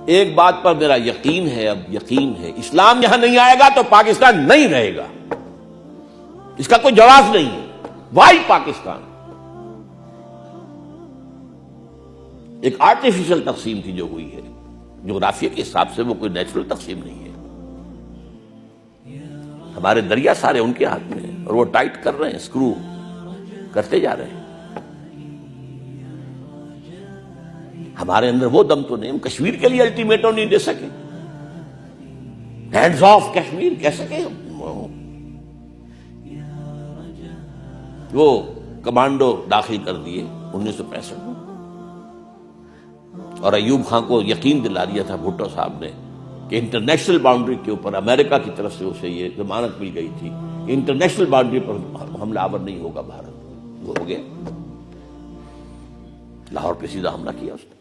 ایک بات پر میرا یقین ہے، اب یقین ہے، اسلام یہاں نہیں آئے گا تو پاکستان نہیں رہے گا، اس کا کوئی جواز نہیں ہے۔ وائی پاکستان ایک آرٹیفیشل تقسیم تھی جو ہوئی ہے، جغرافیہ کے حساب سے وہ کوئی نیچرل تقسیم نہیں ہے۔ ہمارے دریا سارے ان کے ہاتھ میں ہیں اور وہ ٹائٹ کر رہے ہیں، اسکرو کرتے جا رہے ہیں۔ ہمارے اندر وہ دم تو نہیں، ہم کشمیر کے لیے الٹیمیٹم نہیں دے سکے، ہینڈز آف کشمیر کہہ سکے۔ وہ کمانڈو داخل کر دیے 1965 میں، اور ایوب خان کو یقین دلا دیا تھا بھٹو صاحب نے کہ انٹرنیشنل باؤنڈری کے اوپر امریکہ کی طرف سے اسے یہ ضمانت مل گئی تھی، انٹرنیشنل باؤنڈری پر حملہ آور نہیں ہوگا بھارت۔ وہ ہو گیا، لاہور پہ سیدھا حملہ کیا اس نے۔